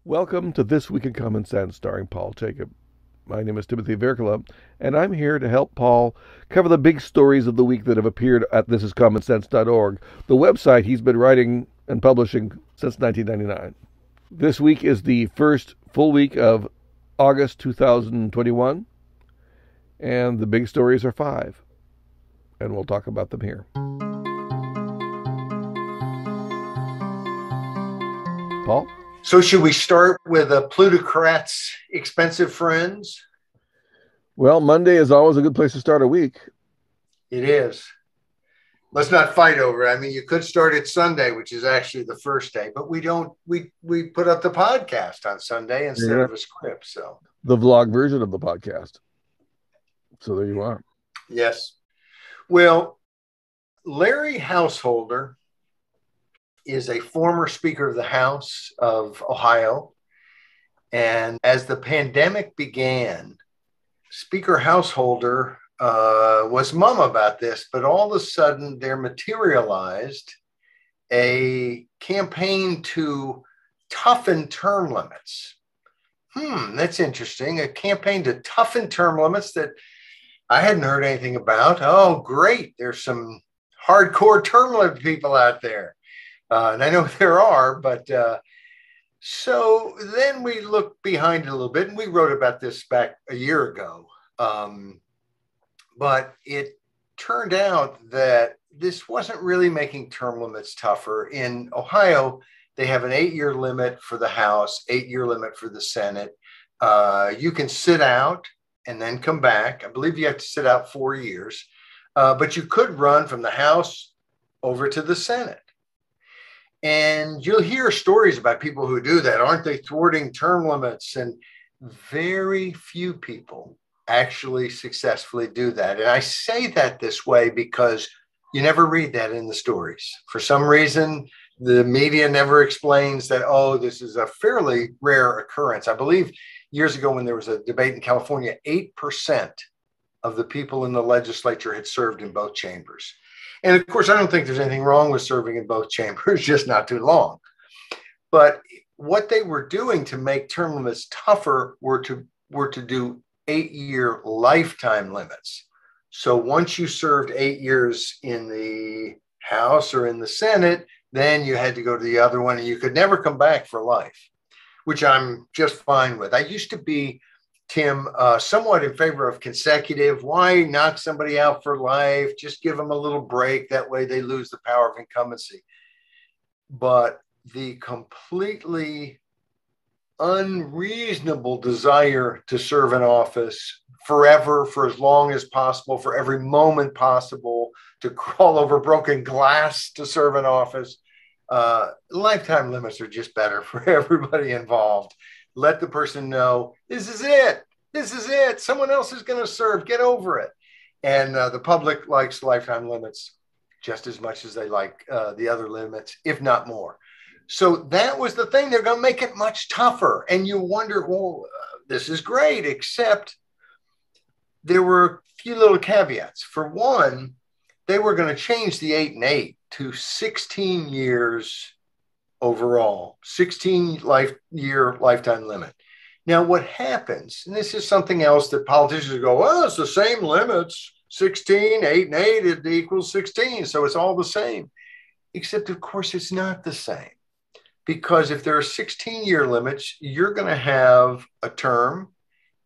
Welcome to This Week in Common Sense, starring Paul Jacob. My name is Timothy Virkala, and I'm here to help Paul cover the big stories of the week that have appeared at thisiscommonsense.org, the website he's been writing and publishing since 1999. This week is the first full week of August 2021, and the big stories are 5, and we'll talk about them here. Paul? So should we start with a plutocrat's expensive friends? Well, Monday is always a good place to start a week. It is. Let's not fight over it. I mean, you could start it Sunday, which is actually the first day, but we don't. We put up the podcast on Sunday instead of a script. So the vlog version of the podcast. So there you are. Yes. Well, Larry Householder is a former Speaker of the House of Ohio. And as the pandemic began, Speaker Householder was mum about this, but all of a sudden there materialized a campaign to toughen term limits. That's interesting. A campaign to toughen term limits that I hadn't heard anything about. Oh, great. There's some hardcore term limit people out there. And I know there are, but so then we looked behind it a little bit, and we wrote about this back a year ago. But it turned out that this wasn't really making term limits tougher. In Ohio, they have an 8-year limit for the House, 8-year limit for the Senate. You can sit out and then come back. I believe you have to sit out 4 years, but you could run from the House over to the Senate. And you'll hear stories about people who do that. Aren't they thwarting term limits? And very few people actually successfully do that. And I say that this way because you never read that in the stories. For some reason, the media never explains that, oh, this is a fairly rare occurrence. I believe years ago when there was a debate in California, 8% of the people in the legislature had served in both chambers. And of course, I don't think there's anything wrong with serving in both chambers, just not too long. But what they were doing to make term limits tougher were to do 8-year lifetime limits. So once you served 8 years in the House or in the Senate, then you had to go to the other one and you could never come back for life, which I'm just fine with. I used to be, Tim, somewhat in favor of consecutive. Why knock somebody out for life? Just give them a little break. That way they lose the power of incumbency. But the completely unreasonable desire to serve in office forever, for as long as possible, for every moment possible, to crawl over broken glass to serve in office. Lifetime limits are just better for everybody involved. Let the person know, this is it. This is it. Someone else is going to serve. Get over it. And the public likes lifetime limits just as much as they like the other limits, if not more. So that was the thing. They're going to make it much tougher. And you wonder, well, this is great, except there were a few little caveats. For one, they were going to change the 8 and 8 to 16 years overall, 16-year lifetime limit. Now, what happens, and this is something else that politicians go, well, it's the same limits, 16, 8 and 8, it equals 16, so it's all the same. Except, of course, it's not the same. Because if there are 16-year limits, you're going to have a term,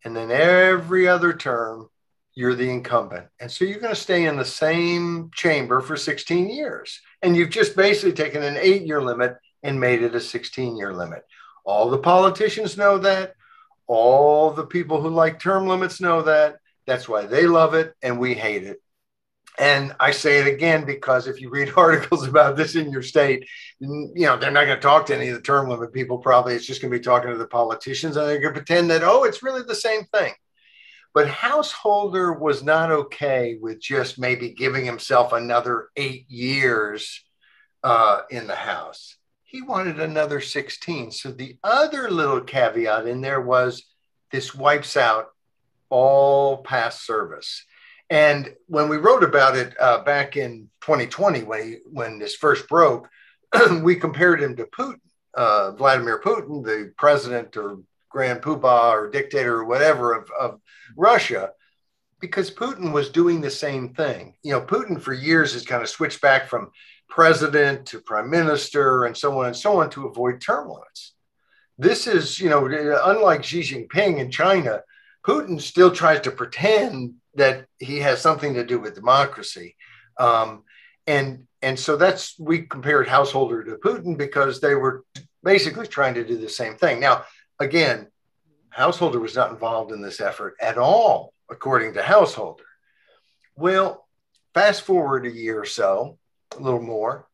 and then every other term, you're the incumbent. And so you're going to stay in the same chamber for 16 years. And you've just basically taken an 8-year limit and made it a 16-year limit. All the politicians know that. All the people who like term limits know that. That's why they love it and we hate it. And I say it again because if you read articles about this in your state, you know, they're not going to talk to any of the term limit people probably. It's just going to be talking to the politicians and they're going to pretend that, oh, it's really the same thing. But Householder was not okay with just maybe giving himself another 8 years in the House. He wanted another 16. So the other little caveat in there was this wipes out all past service. And when we wrote about it back in 2020, when this first broke, we compared him to Putin. Vladimir Putin, the president or grand poobah or dictator or whatever of Russia, because Putin was doing the same thing. Putin for years has kind of switched back from president to prime minister and so on to avoid term limits. This is, unlike Xi Jinping in China, Putin still tries to pretend that he has something to do with democracy. And so we compared Householder to Putin because they were basically trying to do the same thing. Now, again, Householder was not involved in this effort at all, according to Householder. Well, fast forward a year or so, a little more,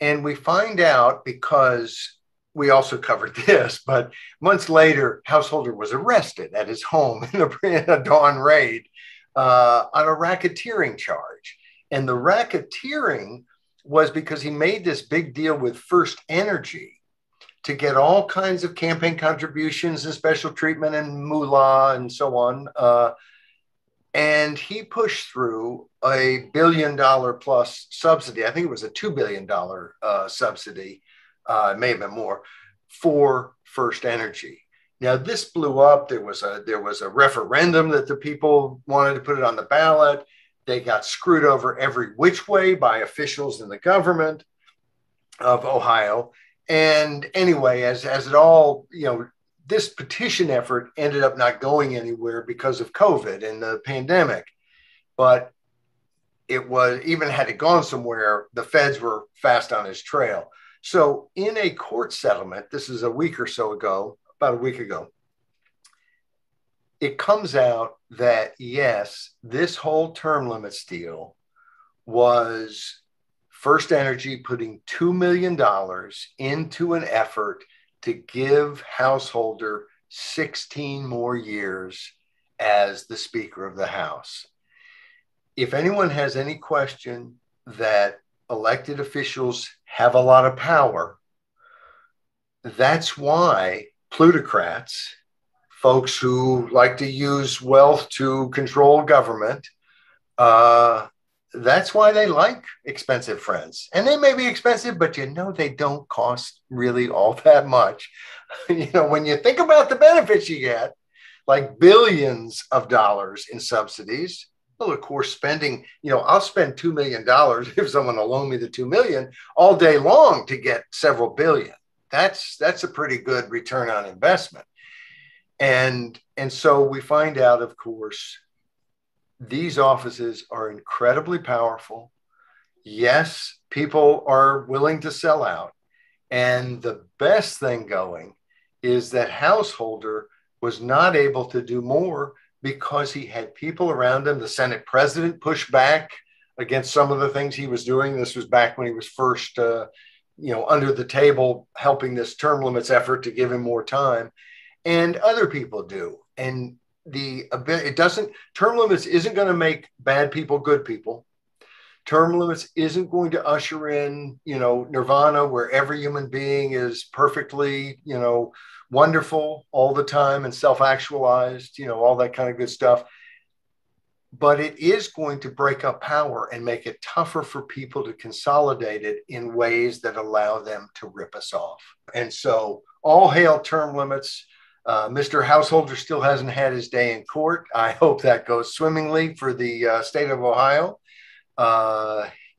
and we find out, because we also covered this, but months later, Householder was arrested at his home in a dawn raid on a racketeering charge. And the racketeering was because he made this big deal with First Energy to get all kinds of campaign contributions and special treatment and moolah and so on. And he pushed through a $1 billion plus subsidy. I think it was a $2 billion subsidy. It may have been more, for First Energy. Now, this blew up. There was a referendum that the people wanted to put it on the ballot. They got screwed over every which way by officials in the government of Ohio. And anyway, as it all, this petition effort ended up not going anywhere because of COVID and the pandemic. But it was, even had it gone somewhere, the feds were fast on his trail. So in a court settlement, this is a week or so ago, about a week ago, it comes out that, yes, this whole term limits deal was First Energy putting $2 million into an effort to give Householder 16 more years as the Speaker of the House. If anyone has any question that elected officials have a lot of power, that's why plutocrats, folks who like to use wealth to control government, that's why they like expensive friends. And they may be expensive, but they don't cost really all that much. When you think about the benefits you get, like billions of dollars in subsidies. Well, of course, spending, I'll spend $2 million if someone will loan me the $2 million all day long to get several billion. That's a pretty good return on investment. And so we find out, of course, these offices are incredibly powerful. Yes, people are willing to sell out. And the best thing going is that Householder was not able to do more because he had people around him. The Senate president pushed back against some of the things he was doing. This was back when he was first, under the table helping this term limits effort to give him more time. And other people do. And term limits isn't going to make bad people good people. Term limits isn't going to usher in, nirvana, where every human being is perfectly, wonderful all the time and self-actualized, all that kind of good stuff. But it is going to break up power and make it tougher for people to consolidate it in ways that allow them to rip us off. And so all hail term limits. Mr. Householder still hasn't had his day in court. I hope that goes swimmingly for the state of Ohio.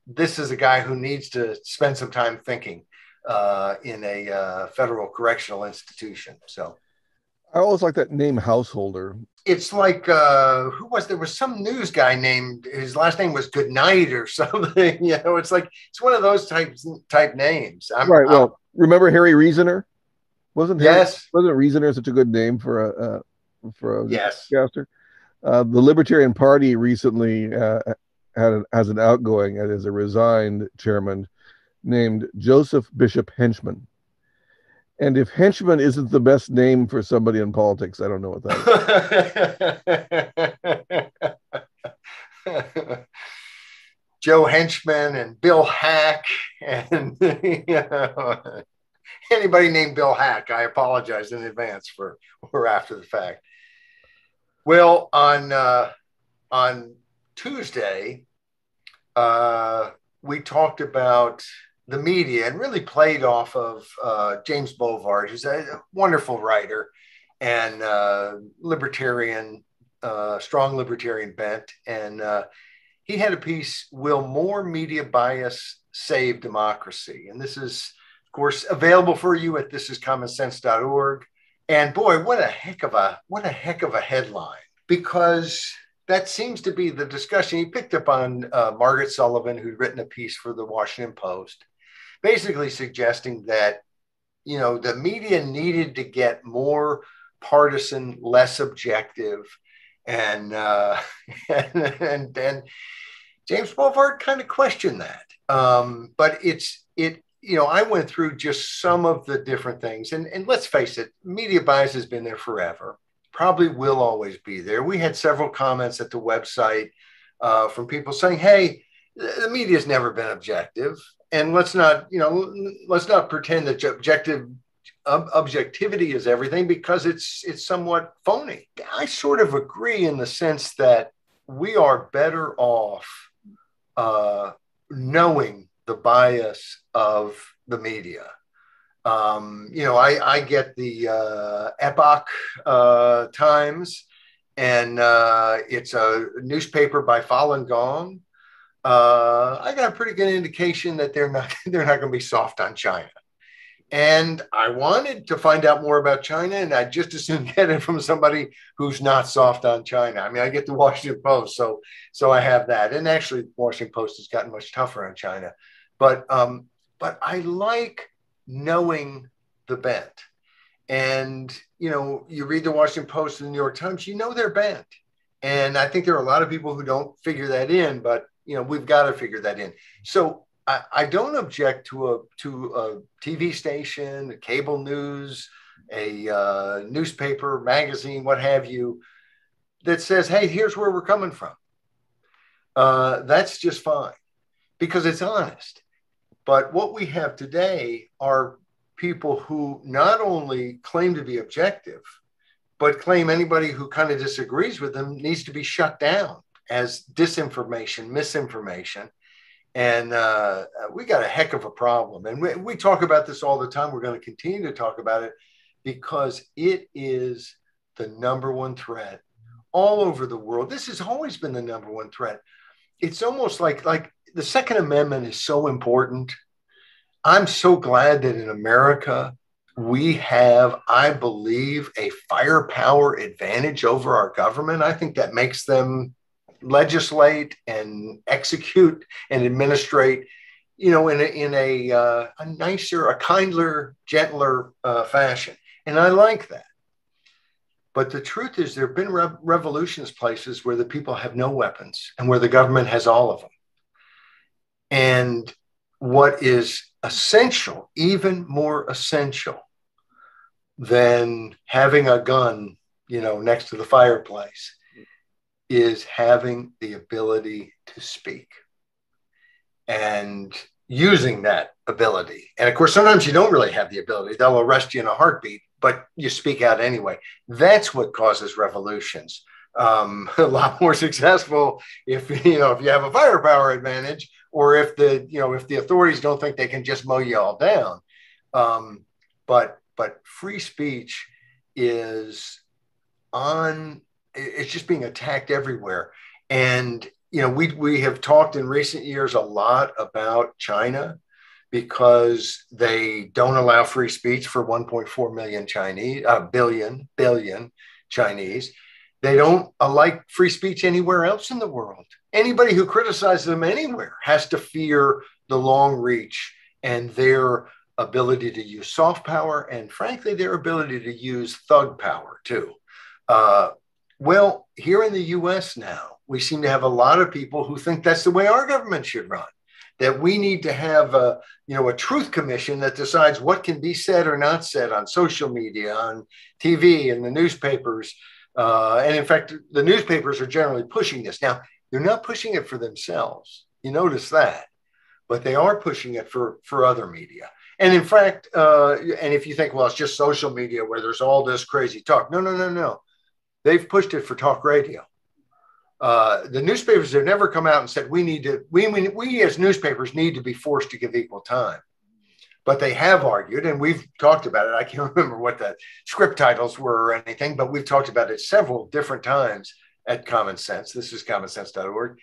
This is a guy who needs to spend some time thinking in a federal correctional institution. So I always like that name, Householder. It's like, there was some news guy named, his last name was Goodnight or something. It's one of those type names. Remember Harry Reasoner? Wasn't Reasoner such a good name for a newscaster? The Libertarian Party recently has an outgoing as a resigned chairman named Joseph Bishop Henchman. And if Henchman isn't the best name for somebody in politics, I don't know what that is. Joe Henchman and Bill Hack and anybody named Bill Hack, I apologize in advance for after the fact. Well, on Tuesday, we talked about the media and really played off of James Bovard, who's a wonderful writer and libertarian, strong libertarian bent. And he had a piece, Will More Media Bias Save Democracy? And this is, of course, available for you at thisiscommonsense.org. And boy, what a heck of a headline, because that seems to be the discussion. He picked up on Margaret Sullivan, who'd written a piece for the Washington Post, basically suggesting that, the media needed to get more partisan, less objective. And and James Bovard kind of questioned that. But I went through just some of the different things. And let's face it, media bias has been there forever. Probably will always be there. We had several comments at the website from people saying, hey, the media's never been objective. And let's not pretend that objectivity is everything, because it's somewhat phony. I sort of agree in the sense that we are better off knowing the bias of the media. I get the Epoch Times, and it's a newspaper by Falun Gong. I got a pretty good indication that they're not going to be soft on China. And I wanted to find out more about China, and I just as soon get it from somebody who's not soft on China. I mean, I get the Washington Post, so I have that. And actually, the Washington Post has gotten much tougher on China. But I like knowing the bent. And, you read the Washington Post and the New York Times, their bent. And I think there are a lot of people who don't figure that in, but, we've got to figure that in. So I don't object to a TV station, a cable news, a newspaper, magazine, what have you, that says, hey, here's where we're coming from. That's just fine, because it's honest. But what we have today are people who not only claim to be objective, but claim anybody who kind of disagrees with them needs to be shut down as disinformation, misinformation. And we got a heck of a problem. And we talk about this all the time. We're going to continue to talk about it, because it is the number one threat all over the world. This has always been the number one threat. It's almost like the Second Amendment is so important. I'm so glad that in America, we have, I believe, a firepower advantage over our government. I think that makes them legislate and execute and administrate, in a nicer, a kindler, gentler fashion. And I like that. But the truth is, there have been revolutions places where the people have no weapons and where the government has all of them. And what is essential, even more essential than having a gun, next to the fireplace, is having the ability to speak and using that ability. And of course, sometimes you don't really have the ability. They'll arrest you in a heartbeat, but you speak out anyway. That's what causes revolutions. A lot more successful if you have a firepower advantage, or if the authorities don't think they can just mow you all down. But free speech is it's just being attacked everywhere. And, we have talked in recent years a lot about China, because they don't allow free speech for 1.4 million billion Chinese. They don't like free speech anywhere else in the world. Anybody who criticizes them anywhere has to fear the long reach and their ability to use soft power, and frankly, their ability to use thug power too. Well, here in the US now, we seem to have a lot of people who think that's the way our government should run, that we need to have a truth commission that decides what can be said or not said on social media, on TV, and the newspapers. And in fact, the newspapers are generally pushing this. Now, they're not pushing it for themselves. You notice that, but they are pushing it for other media. And in fact, and if you think, well, it's just social media where there's all this crazy talk. No. They've pushed it for talk radio. The newspapers have never come out and said we as newspapers need to be forced to give equal time. But they have argued, and we've talked about it. I can't remember what the script titles were or anything, but we've talked about it several different times at Common Sense. This is commonsense.org.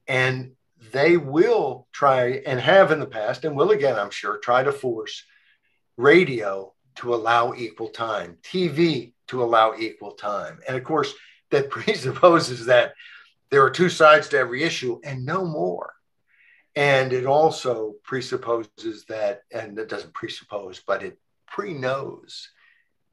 And they will try, and have in the past, and will again, I'm sure, try to force radio to allow equal time, TV to allow equal time. And of course, that presupposes that there are two sides to every issue and no more. And it also presupposes that, and it doesn't presuppose, but it pre-knows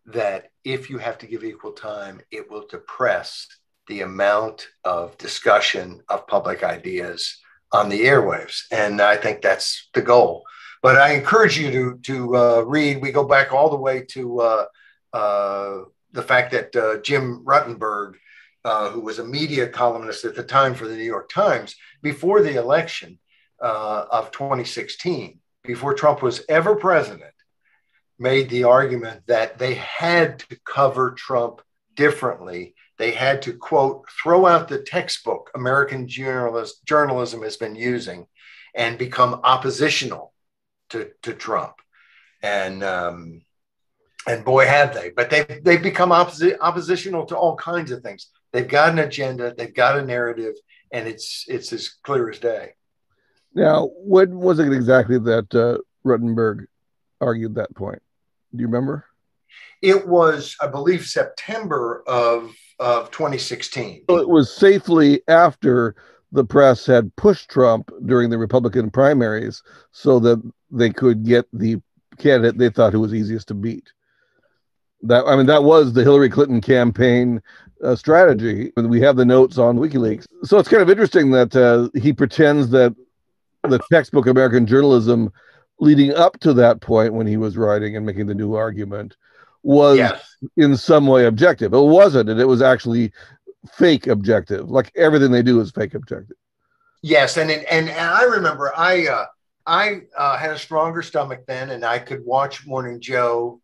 that if you have to give equal time, it will depress the amount of discussion of public ideas on the airwaves. And I think that's the goal. But I encourage you to read. We go back all the way to the fact that Jim Ruttenberg, who was a media columnist at the time for the New York Times, before the election of 2016, before Trump was ever president, made the argument that they had to cover Trump differently. They had to, quote, throw out the textbook American journalism has been using and become oppositional to Trump. And boy, have they. But they've become oppositional to all kinds of things. They've got an agenda, they've got a narrative, and it's as clear as day. Now, when was it exactly that Ruttenberg argued that point? Do you remember? It was, I believe, September of 2016. So it was safely after the press had pushed Trump during the Republican primaries so that they could get the candidate they thought who was easiest to beat. That was the Hillary Clinton campaign strategy. We have the notes on WikiLeaks. So it's kind of interesting that he pretends that the textbook American journalism leading up to that point when he was writing and making the new argument was in some way objective. It wasn't, and it was actually fake objective. Like everything they do is fake objective. Yes, and I remember I had a stronger stomach then, and I could watch Morning Joe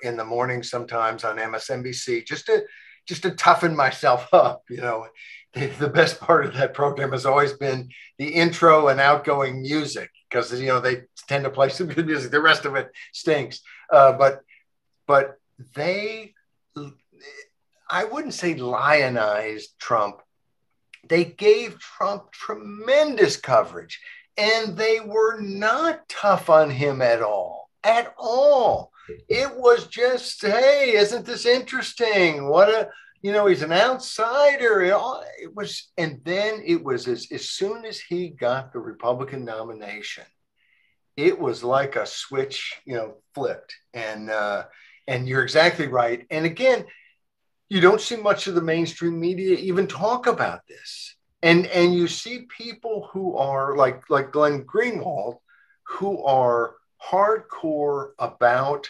in the morning sometimes on MSNBC just to toughen myself up. You know, the best part of that program has always been the intro and outgoing music because they tend to play some good music. The rest of it stinks, but they, I wouldn't say lionized Trump. They gave Trump tremendous coverage, and they were not tough on him at all. At all. It was just, hey, isn't this interesting? He's an outsider. It was, and then it was as soon as he got the Republican nomination, it was like a switch, flipped. And you're exactly right. And again, you don't see much of the mainstream media even talk about this. And you see people who are like Glenn Greenwald, who are hardcore about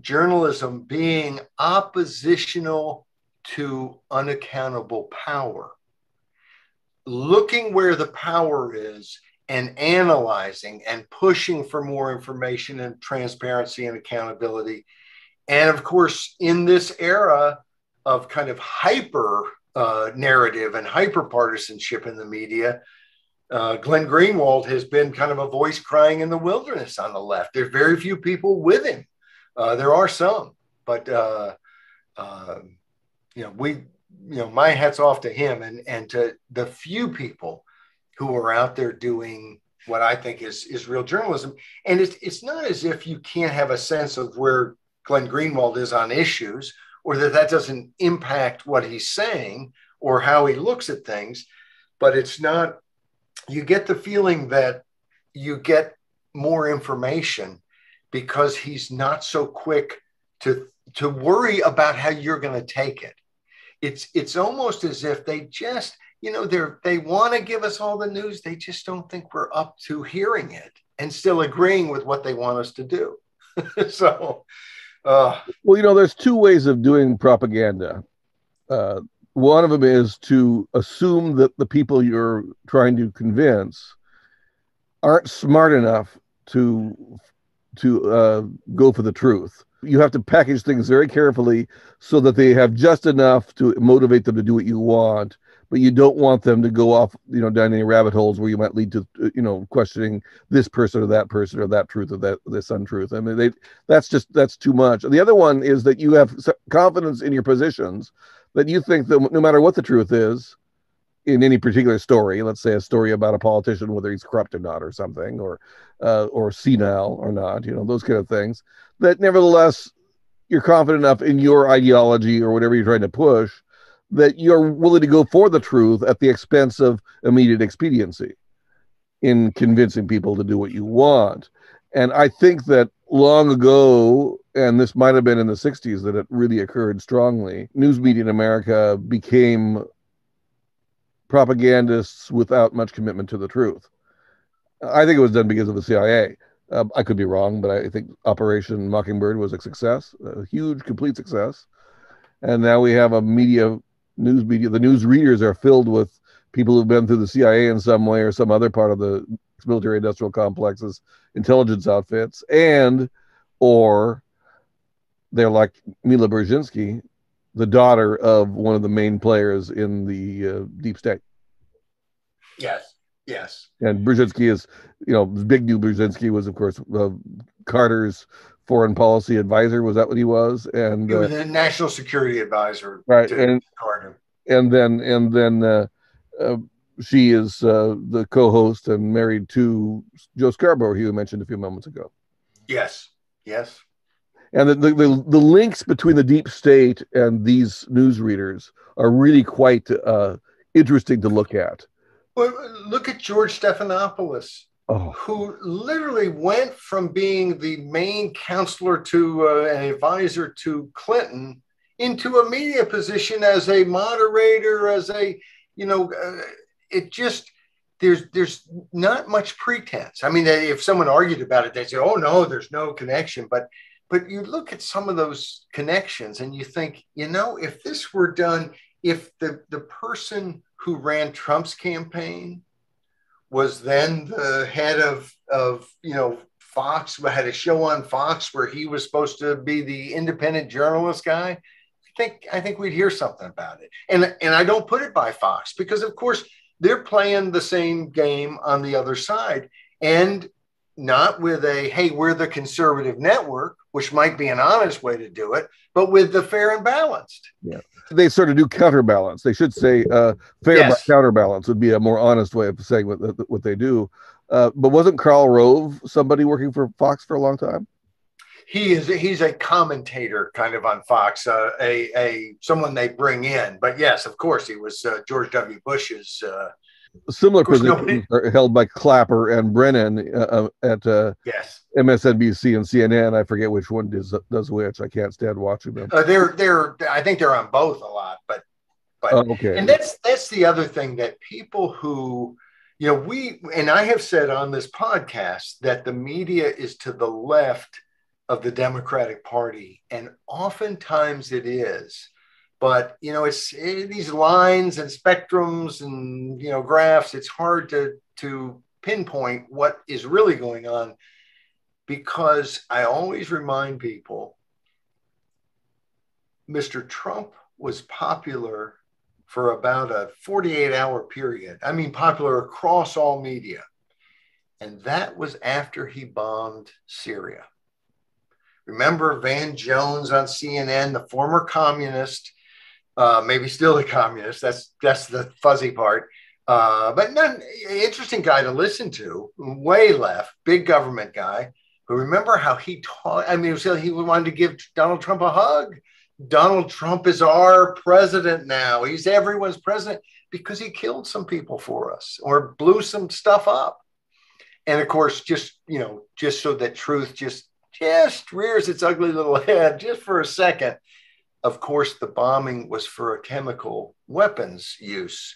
journalism being oppositional to unaccountable power, looking where the power is and analyzing and pushing for more information and transparency and accountability. And of course, in this era of kind of hyper narrative and hyper partisanship in the media, Glenn Greenwald has been kind of a voice crying in the wilderness on the left. There's very few people with him. There are some, but my hat's off to him and to the few people who are out there doing what I think is real journalism. And it's not as if you can't have a sense of where Glenn Greenwald is on issues, or that doesn't impact what he's saying or how he looks at things. But it's not, you get the feeling that you get more information because he's not so quick to worry about how you're going to take it. It's almost as if they just, they want to give us all the news. They just don't think we're up to hearing it and still agreeing with what they want us to do. So, there's two ways of doing propaganda. One of them is to assume that the people you're trying to convince aren't smart enough to go for the truth. You have to package things very carefully so that they have just enough to motivate them to do what you want, but you don't want them to go off, down any rabbit holes where you might lead to, questioning this person or that truth or this untruth. I mean, that's too much. And the other one is that you have confidence in your positions, that you think that no matter what the truth is in any particular story, let's say a story about a politician, whether he's corrupt or not, or something, or senile or not, those kind of things, that nevertheless you're confident enough in your ideology or whatever you're trying to push that you're willing to go for the truth at the expense of immediate expediency in convincing people to do what you want. And I think that long ago, and this might have been in the 60s that it really occurred strongly, news media in America became propagandists without much commitment to the truth. I think it was done because of the CIA. I could be wrong, but I think Operation Mockingbird was a success, a huge, complete success. And now we have news media. The news readers are filled with people who've been through the CIA in some way or some other part of the military industrial complex's intelligence outfits, or they're like Mila Brzezinski, the daughter of one of the main players in the deep state. Yes. And Brzezinski is, big new Brzezinski was, of course, Carter's foreign policy advisor. Was that what he was? And he was a national security advisor, right? To Carter. And then she is the co-host and married to Joe Scarborough, who you mentioned a few moments ago. Yes. And the links between the deep state and these news readers are really quite interesting to look at. Well, look at George Stephanopoulos, who literally went from being the main counselor to an advisor to Clinton into a media position as a moderator, as a, it just, there's not much pretense. I mean, if someone argued about it, they'd say, oh, no, there's no connection. But you look at some of those connections and you think, if this were done, if the person who ran Trump's campaign was then the head of Fox, had a show on Fox where he was supposed to be the independent journalist guy, I think we'd hear something about it. And I don't put it by Fox because, of course, they're playing the same game on the other side, and not with hey, we're the conservative network, which might be an honest way to do it, but with the fair and balanced. Yeah. They sort of do counterbalance. They should say fair by counterbalance would be a more honest way of saying what they do. But wasn't Karl Rove somebody working for Fox for a long time? He's a commentator kind of on Fox, someone they bring in. But yes, of course, he was George W. Bush's. Similar positions are held by Clapper and Brennan at MSNBC and CNN. I forget which one does which. I can't stand watching them. I think they're on both a lot, but okay. And that's the other thing, that people who, I have said on this podcast that the media is to the left of the Democratic Party, and oftentimes it is. But, it's these lines and spectrums and, graphs, it's hard to pinpoint what is really going on, because I always remind people, Mr. Trump was popular for about a 48-hour period. I mean, popular across all media. And that was after he bombed Syria. Remember Van Jones on CNN, the former communist, maybe still a communist. That's the fuzzy part. But interesting guy to listen to, way left, big government guy. But remember how he taught, he wanted to give Donald Trump a hug. Donald Trump is our president now. He's everyone's president because he killed some people for us or blew some stuff up. And of course, just so that truth just rears its ugly little head just for a second. Of course, the bombing was for a chemical weapons use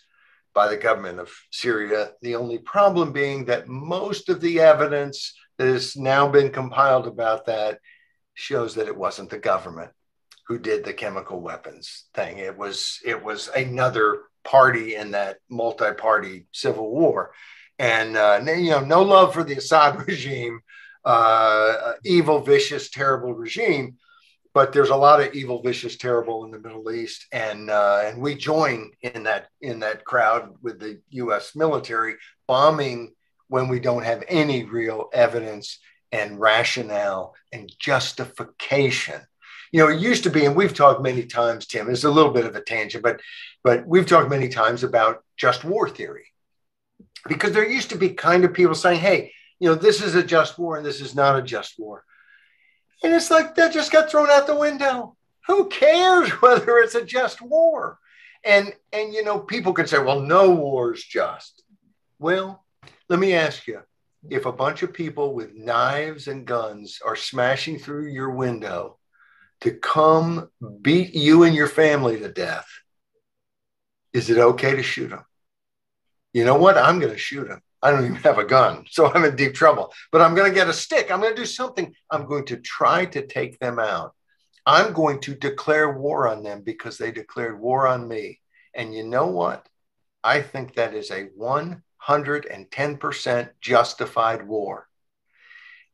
by the government of Syria. The only problem being that most of the evidence that has now been compiled about that shows that it wasn't the government who did the chemical weapons thing. It was another party in that multi-party civil war. And, no love for the Assad regime, evil, vicious, terrible regime. but there's a lot of evil, vicious, terrible in the Middle East, and we join in that crowd with the U.S. military bombing when we don't have any real evidence and rationale and justification. You know, it used to be, and we've talked many times, Tim, it's a little bit of a tangent, but we've talked many times about just war theory, because there used to be kind of people saying, hey, you know, this is a just war and this is not a just war. And it's like that just got thrown out the window. Who cares whether it's a just war? And you know, people could say, well, no war is just. Well, let me ask you, if a bunch of people with knives and guns are smashing through your window to come beat you and your family to death, is it okay to shoot them? You know what? I'm going to shoot them. I don't even have a gun, so I'm in deep trouble. But I'm going to get a stick. I'm going to do something. I'm going to try to take them out. I'm going to declare war on them because they declared war on me. And you know what? I think that is a 110% justified war.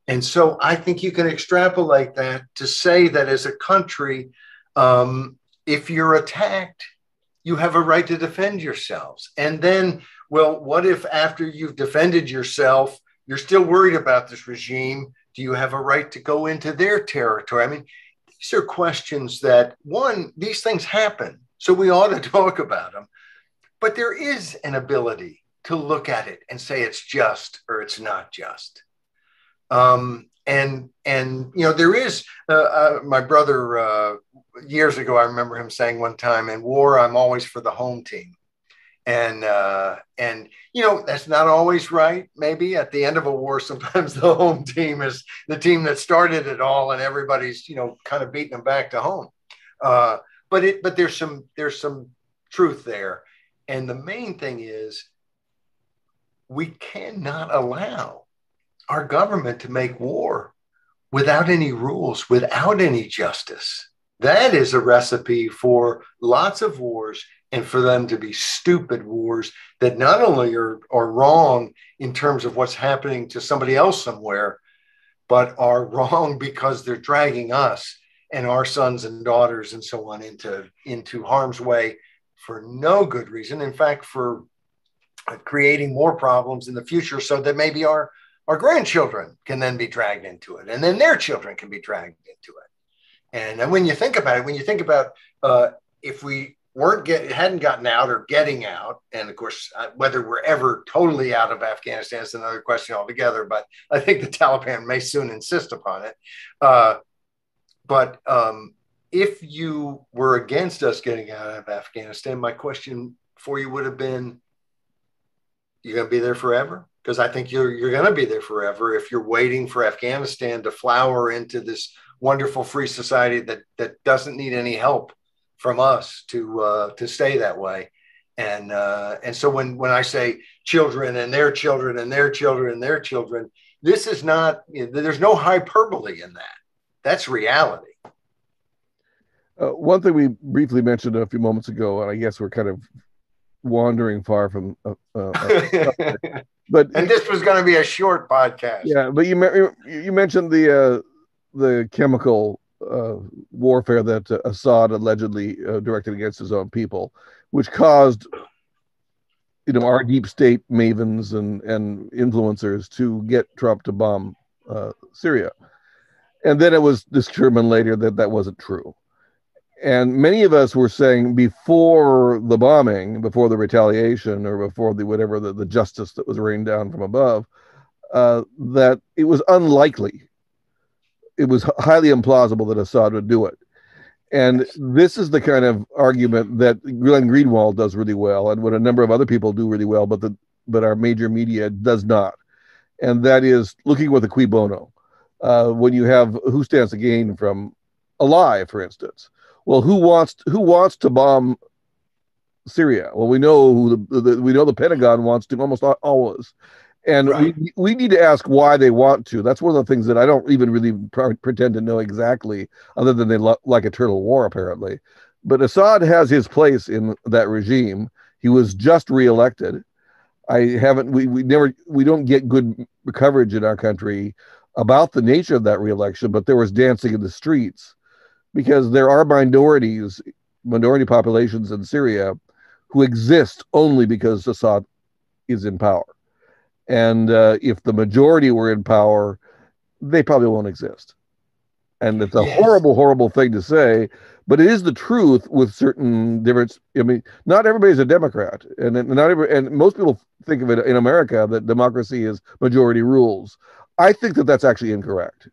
And so I think you can extrapolate that to say that as a country, if you're attacked, you have a right to defend yourselves. And then, well, what if after you've defended yourself, you're still worried about this regime? Do you have a right to go into their territory? I mean, these are questions that, one, these things happen, so we ought to talk about them. But there is an ability to look at it and say it's just or it's not just. And you know, there is my brother years ago, I remember him saying one time, in war, I'm always for the home team. And you know, that's not always right. Maybe at the end of a war, sometimes the home team is the team that started it all, and everybody's, you know, kind of beating them back to home. But there's some truth there. And the main thing is, we cannot allow our government to make war without any rules, without any justice. That is a recipe for lots of wars, and for them to be stupid wars that not only are wrong in terms of what's happening to somebody else somewhere, but are wrong because they're dragging us and our sons and daughters and so on into harm's way for no good reason. In fact, for creating more problems in the future, so that maybe our grandchildren can then be dragged into it, and then their children can be dragged into it. And when you think about it, if we hadn't gotten out or getting out, and of course, whether we're ever totally out of Afghanistan is another question altogether, but I think the Taliban may soon insist upon it. But if you were against us getting out of Afghanistan, my question for you would have been, you're going to be there forever? Because I think you're going to be there forever if you're waiting for Afghanistan to flower into this wonderful free society that doesn't need any help from us to stay that way. And so when I say children and their children and their children and their children, this is not, there's no hyperbole in that. That's reality. One thing we briefly mentioned a few moments ago, and I guess we're kind of wandering far from but and this was going to be a short podcast. Yeah, but you mentioned the chemical warfare that Assad allegedly directed against his own people, which caused, you know, our deep state mavens and influencers to get Trump to bomb Syria, and then it was determined later that that wasn't true. And many of us were saying before the bombing, before the retaliation, or before the justice that was rained down from above, that it was unlikely. It was highly implausible that Assad would do it. And this is the kind of argument that Glenn Greenwald does really well, and what a number of other people do really well, but our major media does not. And that is looking with a cui bono. When you have who stands to gain from a lie, for instance. Well, who wants to bomb Syria? Well, we know we know the Pentagon wants to almost always, and right. we need to ask why they want to. That's one of the things that I don't even really pretend to know exactly, other than they like a turtle war apparently. But Assad has his place in that regime. He was just reelected. We don't get good coverage in our country about the nature of that reelection, but there was dancing in the streets because there are minority populations in Syria who exist only because Assad is in power. And if the majority were in power, they probably won't exist. And it's a Yes. horrible, horrible thing to say, but it is the truth with certain difference. I mean, not everybody's a Democrat, and most people think of it in America that democracy is majority rules. I think that that's actually incorrect.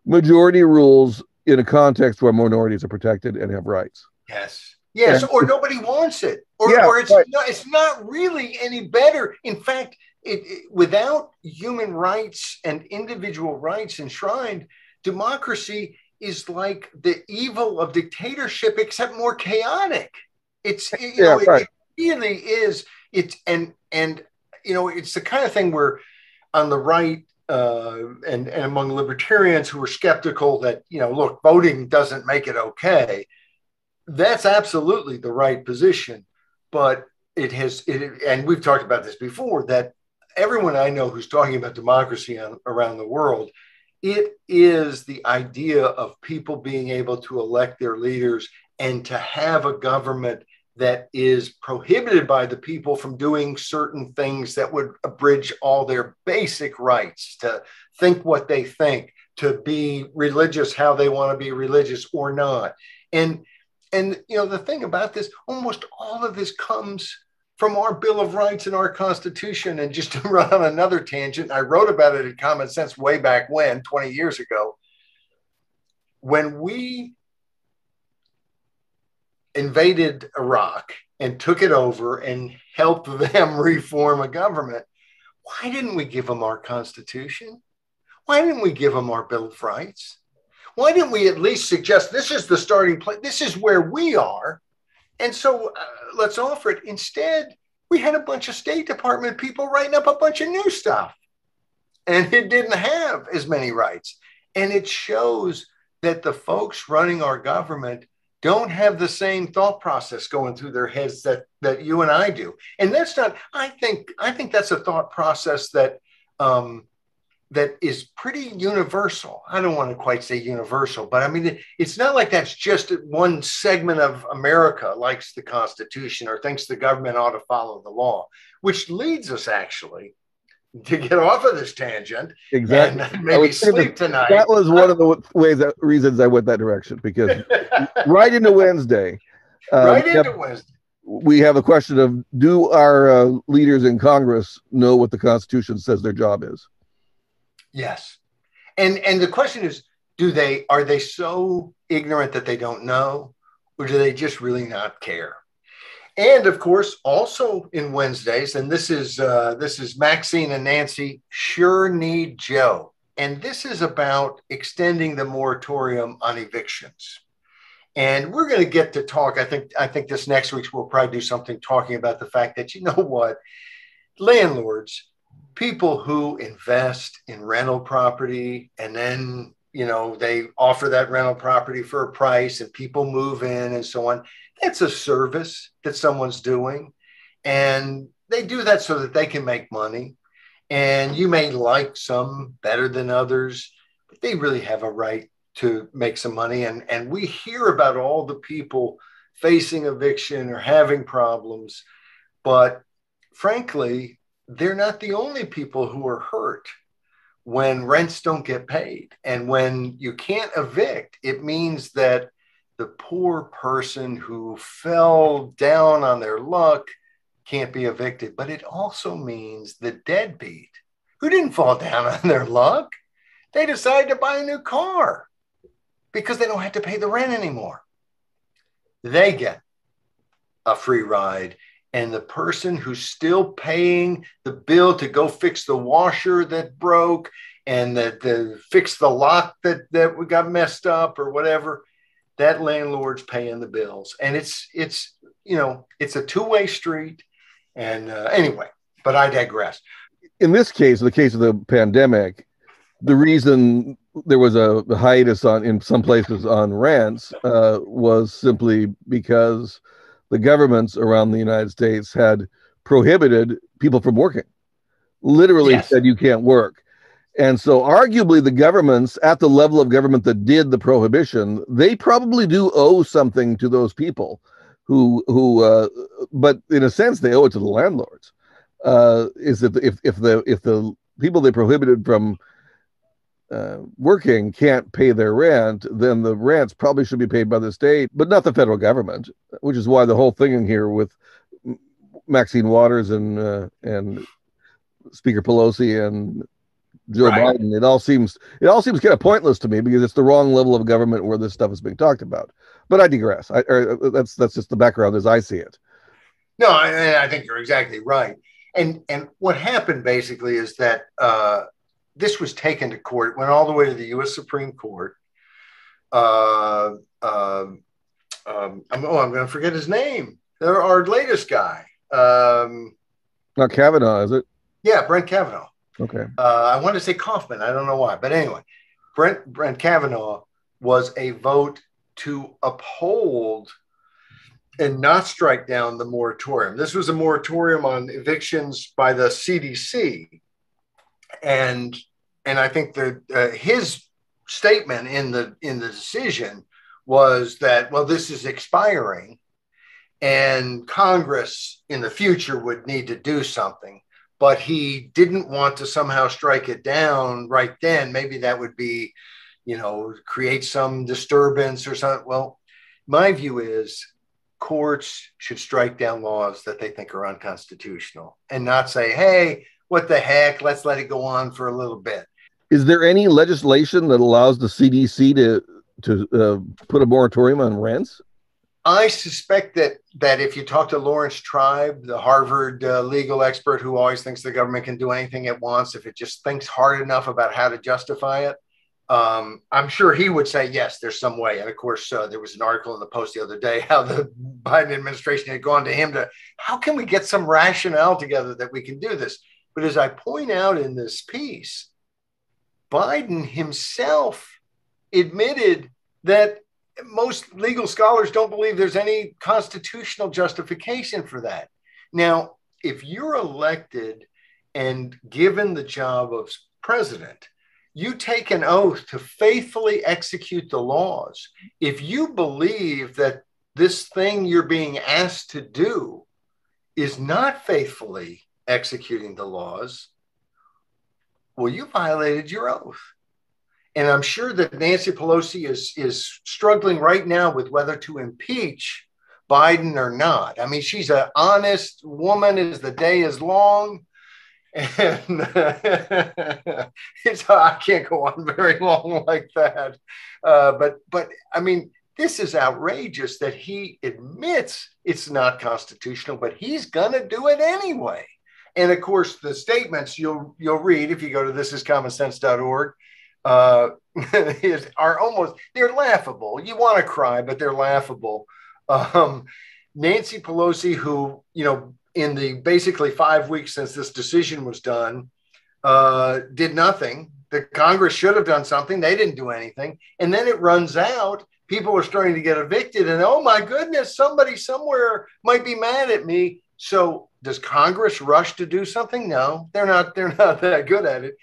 Majority rules in a context where minorities are protected and have rights. Yes. Yes. And Or nobody wants it. yeah, Or right. it's not really any better. In fact, without human rights and individual rights enshrined, democracy is like the evil of dictatorship, except more chaotic. Yeah, right. It really is. It's the kind of thing where on the right and among libertarians who are skeptical that, look, voting doesn't make it okay. That's absolutely the right position. But and we've talked about this before, that everyone I know who's talking about democracy around the world, it is the idea of people being able to elect their leaders and to have a government that is prohibited by the people from doing certain things that would abridge all their basic rights to think what they think, to be religious how they want to be religious or not. And the thing about this, almost all of this comes from our Bill of Rights and our Constitution. And just to run on another tangent, I wrote about it in Common Sense way back when, 20 years ago. When we invaded Iraq and took it over and helped them reform a government, why didn't we give them our Constitution? Why didn't we give them our Bill of Rights? Why didn't we at least suggest this is the starting place? This is where we are. And so let's offer it. Instead, we had a bunch of State Department people writing up a bunch of new stuff. And it didn't have as many rights. And it shows that the folks running our government don't have the same thought process going through their heads that you and I do. And that's not, I think that's a thought process that that is pretty universal. I don't want to quite say universal, but I mean, it's not like that's just one segment of America likes the Constitution or thinks the government ought to follow the law, which leads us actually to get off of this tangent Exactly. and maybe sleep tonight. That was one of the reasons I went that direction, because right into Wednesday, we have a question of, do our leaders in Congress know what the Constitution says their job is? Yes. And the question is, are they so ignorant that they don't know, or do they just really not care? And of course, also in Wednesdays, and this is Maxine and Nancy Sure Need Joe. And this is about extending the moratorium on evictions. And we're going to get to talk. I think this next week we'll probably do something talking about the fact that, you know what, landlords, people who invest in rental property and then, they offer that rental property for a price and people move in and so on. That's a service that someone's doing. And they do that so that they can make money. And you may like some better than others, but they really have a right to make some money. And we hear about all the people facing eviction or having problems. But frankly, they're not the only people who are hurt when rents don't get paid. And when you can't evict, it means that the poor person who fell down on their luck can't be evicted. But it also means the deadbeat who didn't fall down on their luck, they decided to buy a new car because they don't have to pay the rent anymore. They get a free ride. And the person who's still paying the bill to go fix the washer that broke and that fix the lock that got messed up or whatever, that landlord's paying the bills. And it's a two-way street. And anyway, but I digress. In this case, the case of the pandemic, the reason there was a hiatus in some places on rents was simply because the governments around the United States had prohibited people from working, literally said you can't work. And so arguably the governments at the level of government that did the prohibition, they probably do owe something to those people but in a sense they owe it to the landlords. Is that if the people they prohibited from working can't pay their rent, then the rents probably should be paid by the state, but not the federal government, which is why the whole thing in here with Maxine Waters and Speaker Pelosi and Joe Right. Biden, it all seems kind of pointless to me because it's the wrong level of government where this stuff is being talked about. But I digress. That's just the background as I see it. No, I think you're exactly right. And what happened basically is that this was taken to court, went all the way to the U.S. Supreme Court. I'm going to forget his name. They're our latest guy. Not Kavanaugh, is it? Yeah, Brent Kavanaugh. Okay. I want to say Kaufman. I don't know why. But anyway, Brent Kavanaugh was a vote to uphold and not strike down the moratorium. This was a moratorium on evictions by the CDC. And I think that his statement in the decision was that, well, this is expiring and Congress in the future would need to do something. But he didn't want to somehow strike it down right then. Maybe that would be, create some disturbance or something. Well, my view is courts should strike down laws that they think are unconstitutional and not say, hey, what the heck, let's let it go on for a little bit. Is there any legislation that allows the CDC to put a moratorium on rents? I suspect that if you talk to Lawrence Tribe, the Harvard legal expert who always thinks the government can do anything it wants if it just thinks hard enough about how to justify it, I'm sure he would say, yes, there's some way. And of course, there was an article in the Post the other day how the Biden administration had gone to him to, how can we get some rationale together that we can do this? But as I point out in this piece, Biden himself admitted that most legal scholars don't believe there's any constitutional justification for that. Now, if you're elected and given the job of president, you take an oath to faithfully execute the laws. If you believe that this thing you're being asked to do is not faithfully executing the laws, well, you violated your oath. And I'm sure that Nancy Pelosi is struggling right now with whether to impeach Biden or not. I mean, she's an honest woman as the day is long. And I can't go on very long like that. But I mean, this is outrageous that he admits it's not constitutional, but he's going to do it anyway. And of course, the statements you'll read if you go to thisiscommonsense.org are almost, they're laughable. You want to cry, but they're laughable. Nancy Pelosi, who, in the basically 5 weeks since this decision was done, did nothing. The Congress should have done something. They didn't do anything. And then it runs out. People are starting to get evicted. And oh my goodness, somebody somewhere might be mad at me. So does Congress rush to do something? No, they're not that good at it.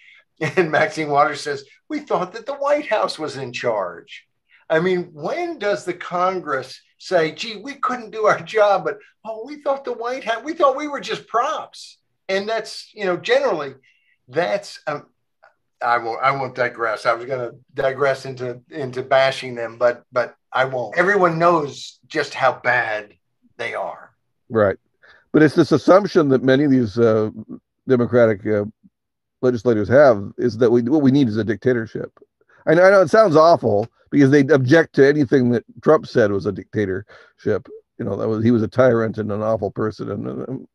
And Maxine Waters says, we thought that the White House was in charge. I mean, when does the Congress say, gee, we couldn't do our job, but, we thought the White House, we thought we were just props. And that's, generally, that's, I won't digress. I was going to digress into bashing them, but I won't. Everyone knows just how bad they are. Right. But it's this assumption that many of these Democratic legislators have is that what we need is a dictatorship. I know it sounds awful because they object to anything that Trump said was a dictatorship. He was a tyrant and an awful person, and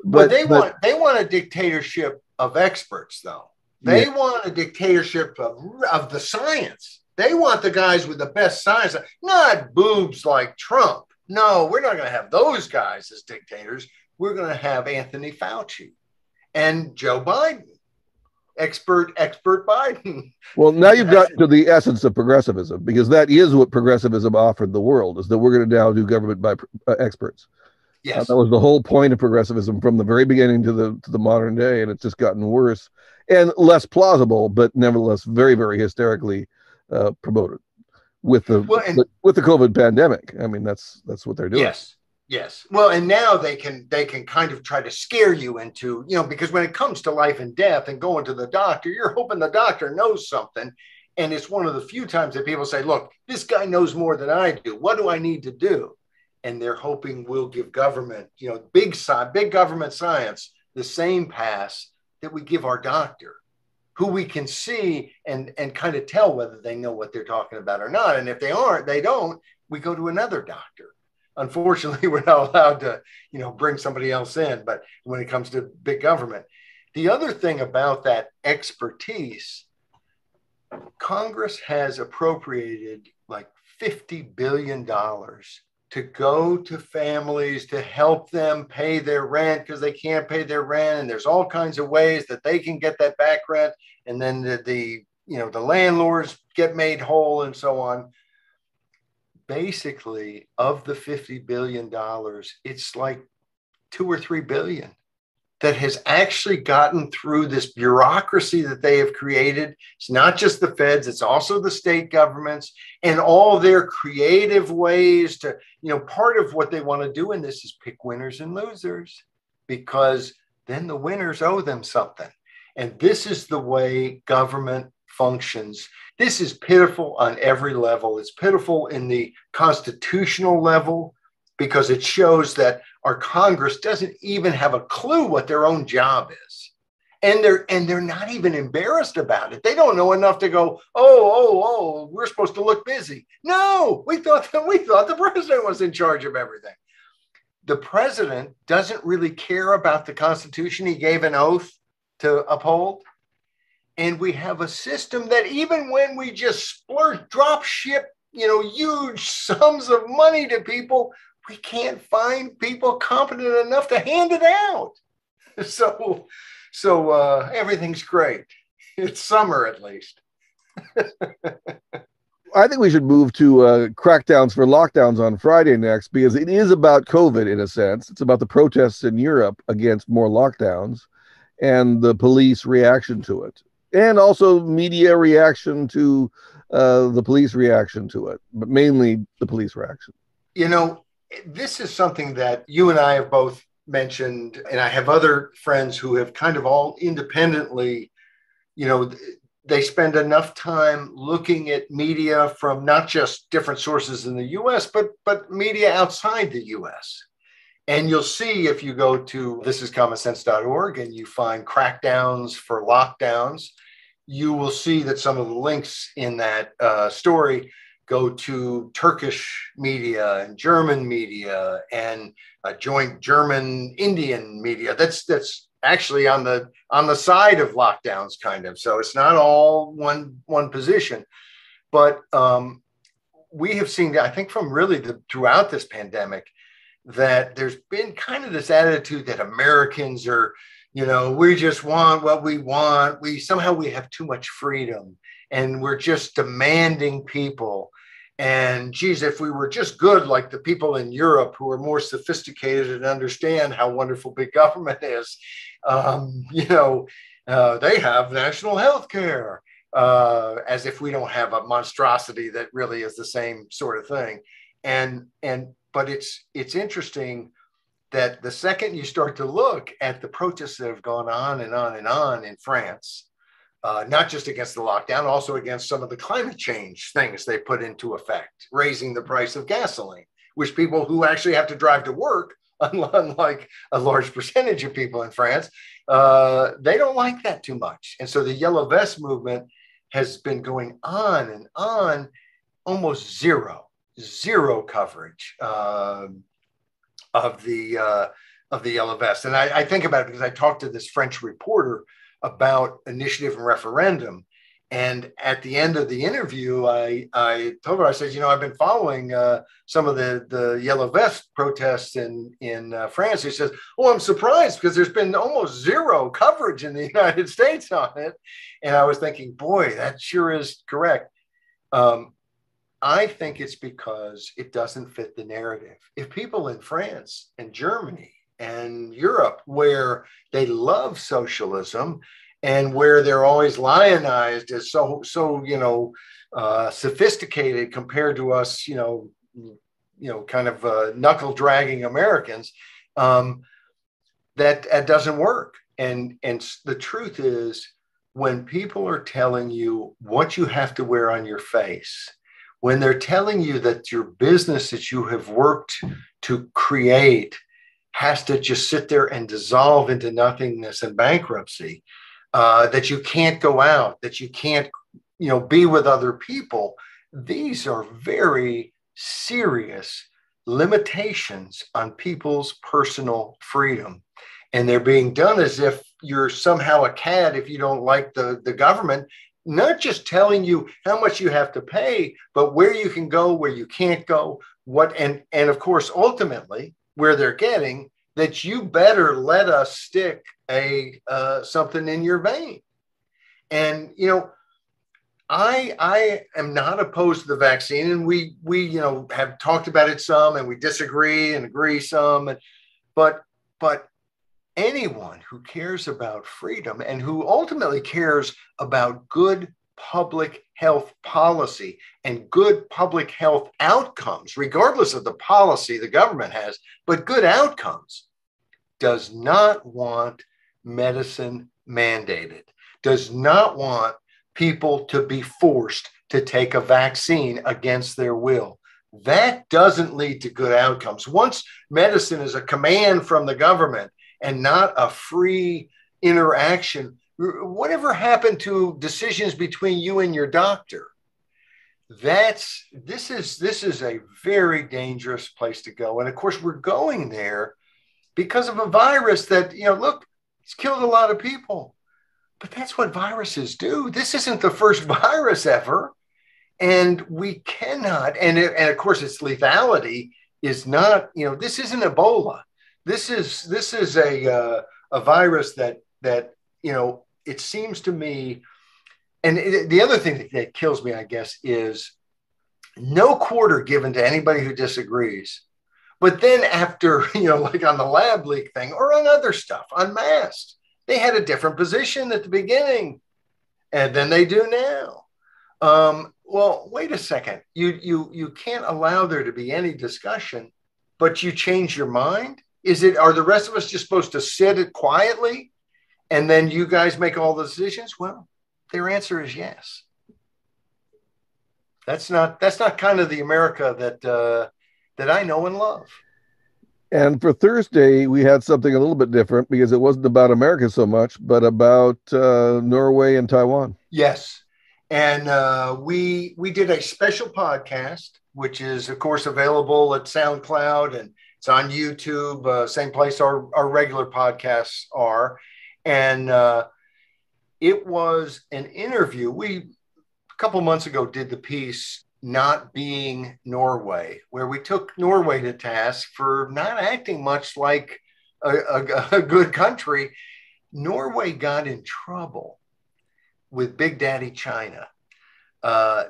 But they want a dictatorship of experts, though. They want a dictatorship of the science. They want the guys with the best science, not boobs like Trump. No, we're not going to have those guys as dictators. We're going to have Anthony Fauci and Joe Biden, expert Biden. Well, now you've got to the essence of progressivism, because that is what progressivism offered the world, is that we're going to now do government by experts. Yes. That was the whole point of progressivism from the very beginning to the modern day, and it's just gotten worse and less plausible, but nevertheless very, very hysterically promoted with Well, and with the COVID pandemic. I mean, that's what they're doing. yes, yes. Well, and now they can kind of try to scare you into, because when it comes to life and death and going to the doctor, you're hoping the doctor knows something. And it's one of the few times that people say, look, this guy knows more than I do. What do I need to do? And they're hoping we'll give government, big government science, the same pass that we give our doctor, who we can see and kind of tell whether they know what they're talking about or not. And if they don't, we go to another doctor. Unfortunately, we're not allowed to, bring somebody else in. But when it comes to big government, the other thing about that expertise, Congress has appropriated like $50 billion to go to families to help them pay their rent because they can't pay their rent. And there's all kinds of ways that they can get that back rent. And then the landlords get made whole and so on. Basically, of the $50 billion, it's like 2 or 3 billion that has actually gotten through this bureaucracy that they have created. It's not just the feds, it's also the state governments and all their creative ways to, part of what they want to do in this is pick winners and losers, because then the winners owe them something. And this is the way government functions. This is pitiful on every level. It's pitiful in the constitutional level, because it shows that our Congress doesn't even have a clue what their own job is. And they're not even embarrassed about it. They don't know enough to go, oh, we're supposed to look busy. No, we thought the president was in charge of everything. The president doesn't really care about the Constitution he gave an oath to uphold. And we have a system that even when we just drop ship, huge sums of money to people, we can't find people competent enough to hand it out. So everything's great. It's summer, at least. I think we should move to crackdowns for lockdowns on Friday next, because it is about COVID in a sense. It's about the protests in Europe against more lockdowns and the police reaction to it, and also media reaction to the police reaction to it, but mainly the police reaction. This is something that you and I have both mentioned, and I have other friends who have kind of all independently, they spend enough time looking at media from not just different sources in the US, but media outside the US. And you'll see, if you go to thisiscommonsense.org and you find crackdowns for lockdowns, you will see that some of the links in that story go to Turkish media and German media and joint German-Indian media. That's actually on the side of lockdowns, kind of. So it's not all one position. But we have seen, I think, from really throughout this pandemic, that there's been kind of this attitude that Americans are, we just want what we want. We have too much freedom, and we're just demanding people. And geez, if we were just good like the people in Europe who are more sophisticated and understand how wonderful big government is, they have national health care, as if we don't have a monstrosity that really is the same sort of thing. But it's interesting that the second you start to look at the protests that have gone on and on and on in France, not just against the lockdown, also against some of the climate change things they put into effect, raising the price of gasoline, which people who actually have to drive to work, unlike a large percentage of people in France, they don't like that too much. And so the Yellow Vest movement has been going on and on, almost zero coverage of the Yellow Vest. And I think about it because I talked to this French reporter about initiative and referendum. And at the end of the interview, I told her, I said, I've been following some of the Yellow Vest protests in France. He says, oh, I'm surprised because there's been almost zero coverage in the United States on it. And I was thinking, boy, that sure is correct. I think it's because it doesn't fit the narrative. If people in France and Germany and Europe, where they love socialism and where they're always lionized as sophisticated compared to us, kind of knuckle dragging Americans, that doesn't work. And the truth is, when people are telling you what you have to wear on your face, when they're telling you that your business that you have worked to create has to just sit there and dissolve into nothingness and bankruptcy, that you can't go out, that you can't, be with other people, these are very serious limitations on people's personal freedom. And they're being done as if you're somehow a cad if you don't like the government, not just telling you how much you have to pay, but where you can go, where you can't go, and of course, ultimately, where they're getting that you better let us stick something in your vein. And, I am not opposed to the vaccine, and we have talked about it some, and we disagree and agree some, but anyone who cares about freedom and who ultimately cares about good public health policy and good public health outcomes, regardless of the policy the government has, but good outcomes, does not want medicine mandated, does not want people to be forced to take a vaccine against their will. That doesn't lead to good outcomes. Once medicine is a command from the government and not a free interaction, whatever happened to decisions between you and your doctor? This is a very dangerous place to go. And of course, we're going there because of a virus that, look, it's killed a lot of people. But that's what viruses do. This isn't the first virus ever. And we cannot, and of course, its lethality is not, this isn't Ebola. This is a virus that it seems to me, and the other thing that kills me, I guess, is no quarter given to anybody who disagrees. But then after, like on the lab leak thing or on other stuff, on masks, they had a different position at the beginning and than they do now. Well, wait a second. You can't allow there to be any discussion, but you change your mind? Are the rest of us just supposed to sit it quietly and then you guys make all the decisions? Well, their answer is yes. That's not kind of the America that I know and love. And for Thursday, we had something a little bit different because it wasn't about America so much, but about Norway and Taiwan. Yes. And we did a special podcast, which is, of course, available at SoundCloud, and it's on YouTube, same place our regular podcasts are. And it was an interview. We, a couple months ago, did the piece Not Being Norway, where we took Norway to task for not acting much like a good country. Norway got in trouble with Big Daddy China.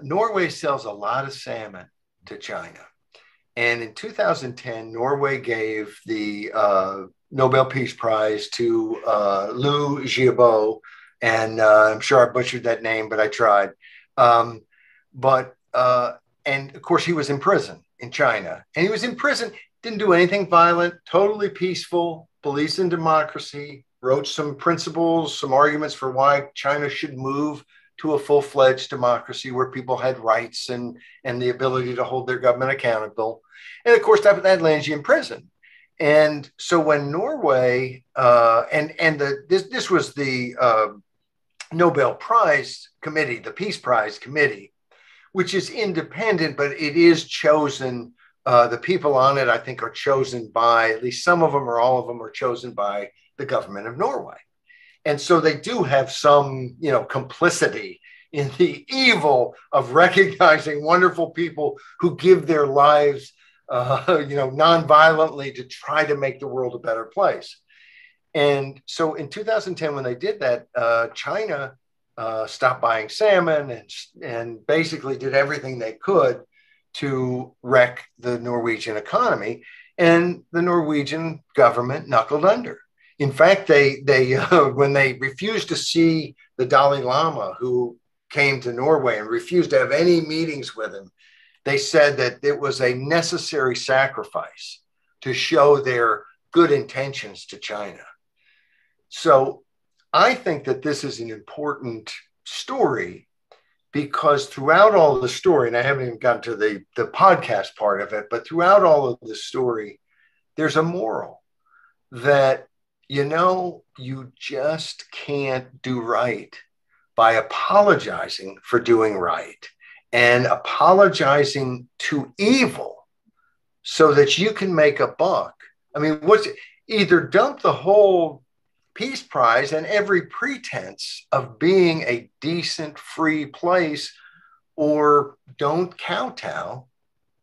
Norway sells a lot of salmon to China. And in 2010, Norway gave the Nobel Peace Prize to Liu Xiaobo. And I'm sure I butchered that name, but I tried. And of course, he was in prison in China. And he was in prison, didn't do anything violent, totally peaceful, believes in democracy, wrote some principles, some arguments for why China should move to a full-fledged democracy where people had rights and the ability to hold their government accountable. And of course, that lands you in prison. And so when Norway, this was the Nobel Prize Committee, the Peace Prize Committee, which is independent, but it is chosen. The people on it, I think, are chosen by, at least some of them or all of them are chosen by the government of Norway. And so they do have some, complicity in the evil of recognizing wonderful people who give their lives, non-violently to try to make the world a better place. And so in 2010, when they did that, China stopped buying salmon and basically did everything they could to wreck the Norwegian economy, and the Norwegian government knuckled under. In fact, they when they refused to see the Dalai Lama, who came to Norway, and refused to have any meetings with him, they said that it was a necessary sacrifice to show their good intentions to China. So I think that this is an important story, because throughout all of the story, and I haven't even gotten to the podcast part of it, but throughout all of the story, there's a moral that, you just can't do right by apologizing for doing right and apologizing to evil so that you can make a buck. I mean, either dump the whole Peace Prize and every pretense of being a decent, free place, or don't kowtow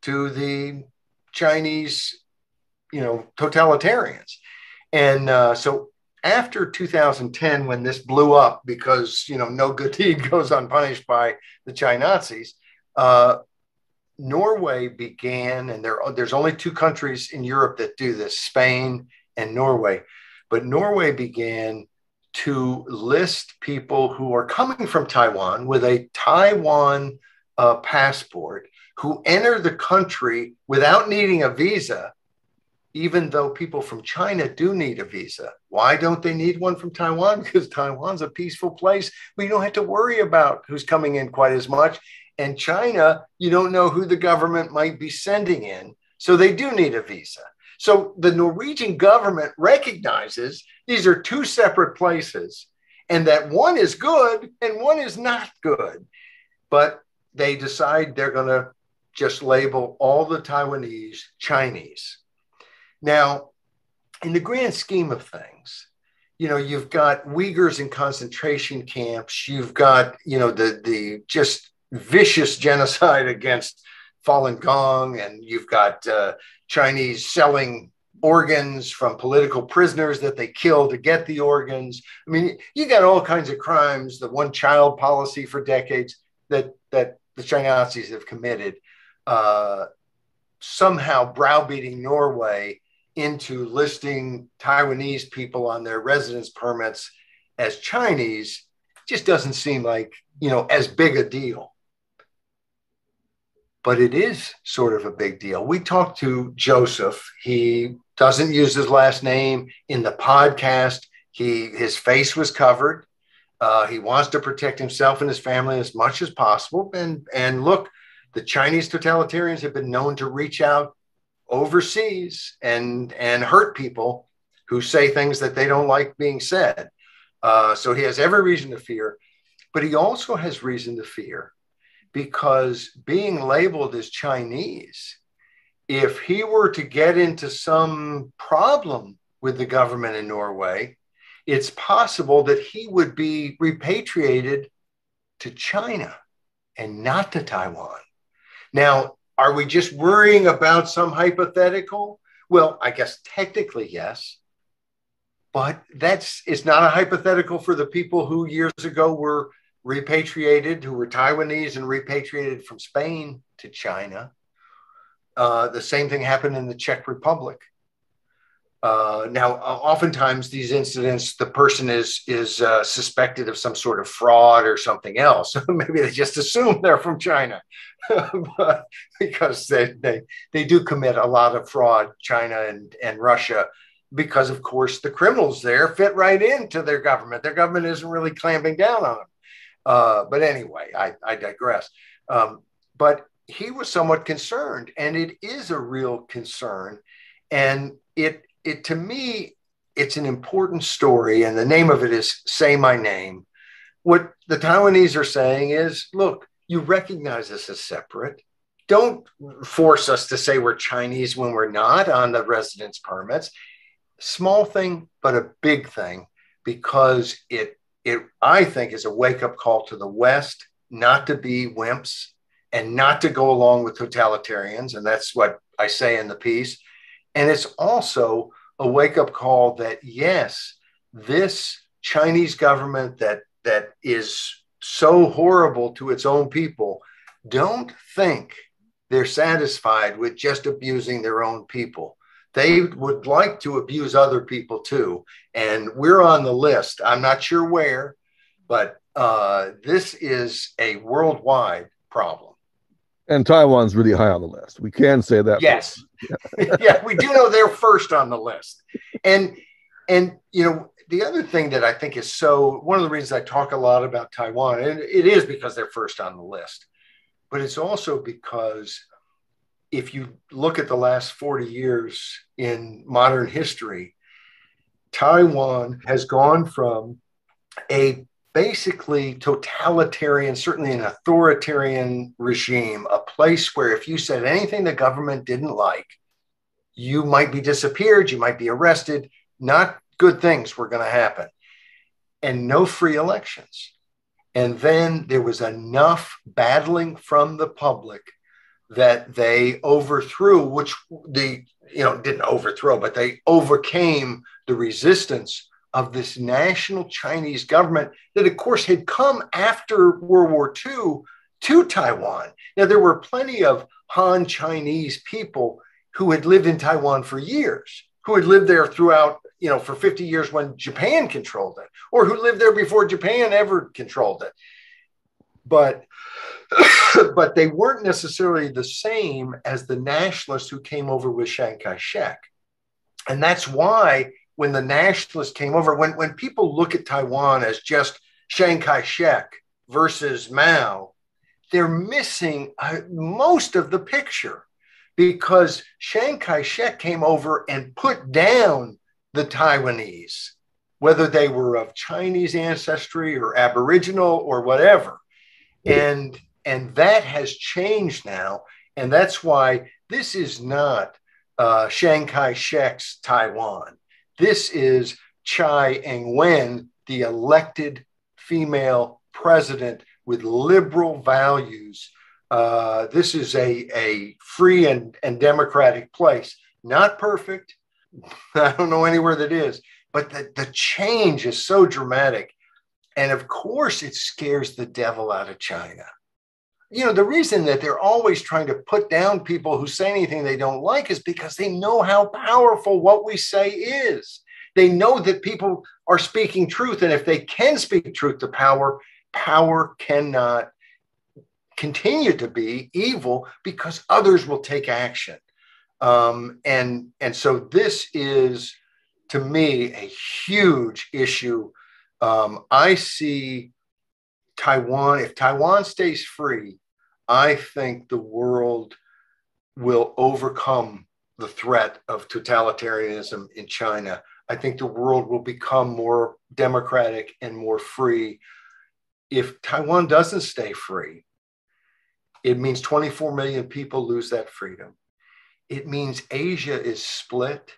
to the Chinese, totalitarians. And so after 2010, when this blew up, because, no good deed goes unpunished by the Chinazis, Norway began, and there's only two countries in Europe that do this, Spain and Norway. But Norway began to list people who are coming from Taiwan with a Taiwan passport, who enter the country without needing a visa, even though people from China do need a visa. Why don't they need one from Taiwan? Because Taiwan's a peaceful place. We don't have to worry about who's coming in quite as much. And China, you don't know who the government might be sending in. So they do need a visa. So the Norwegian government recognizes these are two separate places, and that one is good and one is not good. But they decide they're going to just label all the Taiwanese Chinese. Now, in the grand scheme of things, you've got Uyghurs in concentration camps. You've got, the just vicious genocide against Falun Gong, and you've got Chinese selling organs from political prisoners that they kill to get the organs. I mean, you got all kinds of crimes, the one-child policy for decades that the Chinazis have committed, somehow browbeating Norway into listing Taiwanese people on their residence permits as Chinese. Just doesn't seem like, as big a deal. But it is sort of a big deal. We talked to Joseph. He doesn't use his last name in the podcast. His face was covered. He wants to protect himself and his family as much as possible. And look, the Chinese totalitarians have been known to reach out overseas and hurt people who say things that they don't like being said. So he has every reason to fear, but he also has reason to fear because being labeled as Chinese, if he were to get into some problem with the government in Norway, it's possible that he would be repatriated to China and not to Taiwan. Now, are we just worrying about some hypothetical? Well, I guess technically, yes. But it's not a hypothetical for the people who years ago were repatriated, who were Taiwanese and repatriated from Spain to China. The same thing happened in the Czech Republic. Now, oftentimes these incidents, the person is suspected of some sort of fraud or something else. Maybe they just assume they're from China, but because they do commit a lot of fraud, China and Russia, because of course the criminals there fit right into their government. Their government isn't really clamping down on them. But anyway, I digress. But he was somewhat concerned, and it is a real concern, and it to me, it's an important story, and the name of it is Say My Name. What the Taiwanese are saying is, look, you recognize us as separate. Don't force us to say we're Chinese when we're not on the residence permits. Small thing, but a big thing, because it I think is a wake-up call to the West not to be wimps and not to go along with totalitarians. And that's what I say in the piece. And it's also a wake-up call that, yes, this Chinese government that is so horrible to its own people, don't think they're satisfied with just abusing their own people. They would like to abuse other people too. And we're on the list. I'm not sure where, but this is a worldwide problem. And Taiwan's really high on the list. We can say that. Yes. Yeah, we do know they're first on the list. And the other thing that I think is one of the reasons I talk a lot about Taiwan, and it is because they're first on the list, but it's also because if you look at the last 40 years in modern history, Taiwan has gone from a basically totalitarian, certainly an authoritarian regime, a place where if you said anything the government didn't like, you might be disappeared, you might be arrested, not good things were going to happen, and no free elections. And then there was enough battling from the public that they overthrew, which they didn't overthrow, but they overcame the resistance of this national Chinese government that, of course, had come after World War II to Taiwan. Now, there were plenty of Han Chinese people who had lived in Taiwan for years, who had lived there throughout, for 50 years when Japan controlled it, or who lived there before Japan ever controlled it. But they weren't necessarily the same as the nationalists who came over with Chiang Kai-shek. And that's why when the nationalists came over, when people look at Taiwan as just Chiang Kai-shek versus Mao, they're missing most of the picture, because Chiang Kai-shek came over and put down the Taiwanese, whether they were of Chinese ancestry or Aboriginal or whatever. And that has changed now. And that's why this is not Chiang Kai-shek's Taiwan. This is Tsai Ing-wen, the elected female president with liberal values. This is a free and democratic place. Not perfect. I don't know anywhere that is. But the change is so dramatic. And of course, it scares the devil out of China. The reason that they're always trying to put down people who say anything they don't like is because they know how powerful what we say is. They know that people are speaking truth. And if they can speak truth to power, power cannot continue to be evil because others will take action. And so this is, to me, a huge issue. I see Taiwan, if Taiwan stays free, I think the world will overcome the threat of totalitarianism in China. I think the world will become more democratic and more free. If Taiwan doesn't stay free, it means 24 million people lose that freedom. It means Asia is split.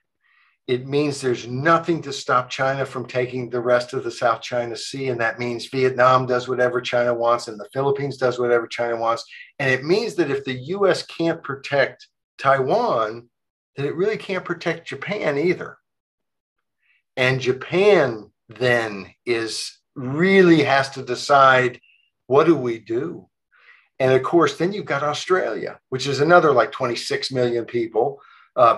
It means there's nothing to stop China from taking the rest of the South China Sea. And that means Vietnam does whatever China wants and the Philippines does whatever China wants. And it means that if the US can't protect Taiwan, then it really can't protect Japan either. And Japan then really has to decide, what do we do? And of course, then you've got Australia, which is another like 26 million people.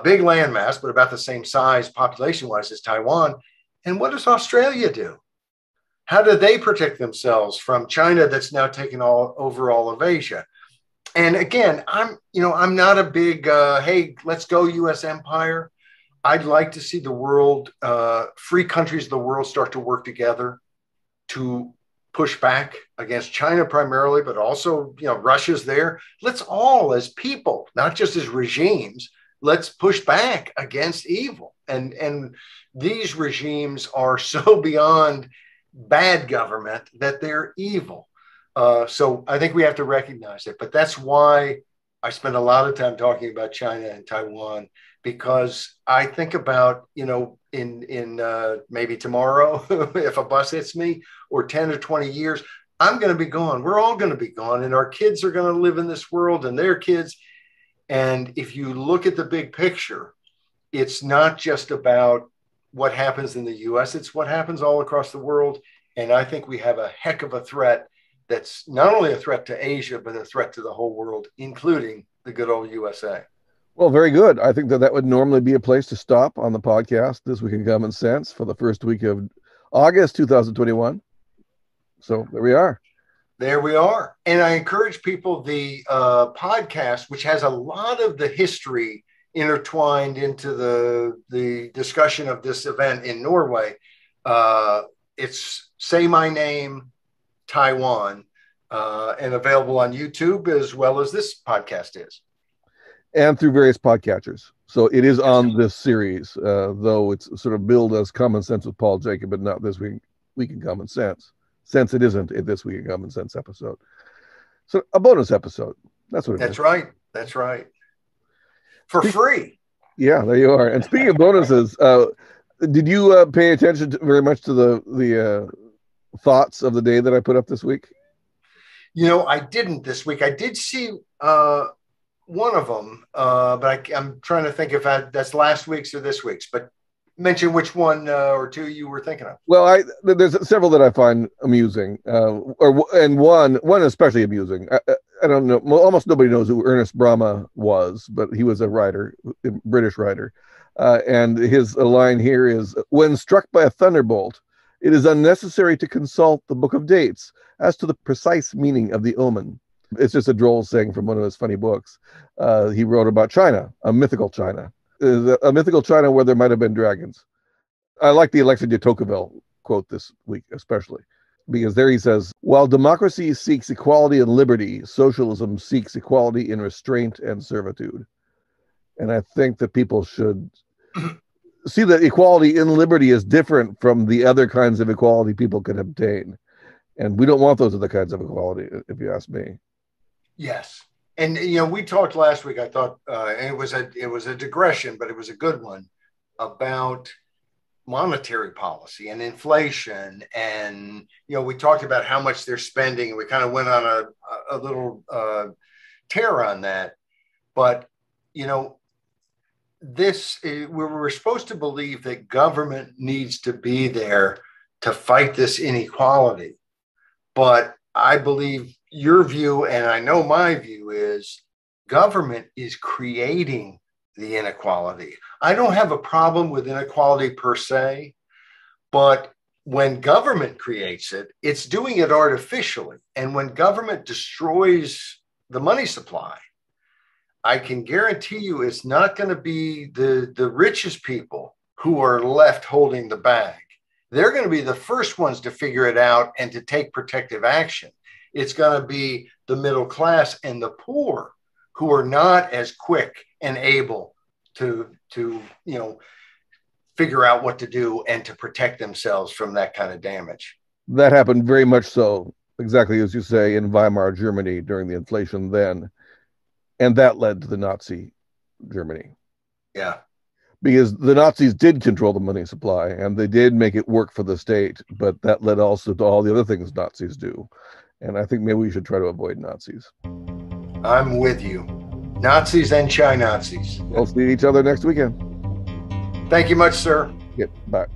Big landmass, but about the same size population-wise as Taiwan. And what does Australia do? How do they protect themselves from China that's now taken over all of Asia? And again, I'm not a big, hey, let's go U.S. empire. I'd like to see the world, free countries of the world start to work together to push back against China primarily, but also, Russia's there. Let's all, as people, not just as regimes, let's push back against evil. And these regimes are so beyond bad government that they're evil. So I think we have to recognize it. But that's why I spend a lot of time talking about China and Taiwan, because I think about, in maybe tomorrow, if a bus hits me, or 10 or 20 years, I'm going to be gone. We're all going to be gone. And our kids are going to live in this world, and their kids. And if you look at the big picture, it's not just about what happens in the US, it's what happens all across the world. And I think we have a heck of a threat that's not only a threat to Asia, but a threat to the whole world, including the good old USA. Well, very good. I think that that would normally be a place to stop on the podcast This Week in Common Sense for the first week of August 2021. So there we are. There we are. And I encourage people, the podcast, which has a lot of the history intertwined into the discussion of this event in Norway. It's Say My Name, Taiwan, and available on YouTube as well as this podcast is. And through various podcatchers. So it is on this series, though it's sort of billed as Common Sense with Paul Jacob, but not This Week in Common Sense, since it isn't a This Week in Common Sense episode. So a bonus episode. That's what it is. That's right. That's right. For free. Yeah, there you are. And speaking of bonuses, did you pay attention very much to the thoughts of the day that I put up this week? I didn't this week. I did see one of them, but I'm trying to think if that's last week's or this week's. But mention which one or two you were thinking of. Well, there's several that I find amusing, and one especially amusing. I don't know. Almost nobody knows who Ernest Brahma was, but he was a writer, a British writer, and his line here is: "When struck by a thunderbolt, it is unnecessary to consult the book of dates as to the precise meaning of the omen." It's just a droll saying from one of his funny books. He wrote about China, a mythical China where there might have been dragons. I like the Alexa de Tocqueville quote this week, especially, because there he says, "While democracy seeks equality and liberty, socialism seeks equality in restraint and servitude." And I think that people should see that equality in liberty is different from the other kinds of equality people can obtain. And we don't want those other kinds of equality, if you ask me. Yes. And, we talked last week, I thought, and it was a digression, but it was a good one, about monetary policy and inflation. And, we talked about how much they're spending. And we kind of went on a little tear on that. But, we're supposed to believe that government needs to be there to fight this inequality. But I believe your view, and I know my view, is government is creating the inequality. I don't have a problem with inequality per se, but when government creates it, it's doing it artificially. And when government destroys the money supply, I can guarantee you it's not going to be the richest people who are left holding the bag. They're going to be the first ones to figure it out and to take protective action. It's going to be the middle class and the poor who are not as quick and able to figure out what to do and to protect themselves from that kind of damage. That happened very much so, exactly as you say, in Weimar Germany during the inflation then. And that led to the Nazi Germany. Yeah. Because the Nazis did control the money supply and they did make it work for the state, but that led also to all the other things Nazis do. And I think maybe we should try to avoid Nazis. I'm with you. Nazis and Chinazis. We'll see each other next weekend. Thank you much, sir. Yep, bye.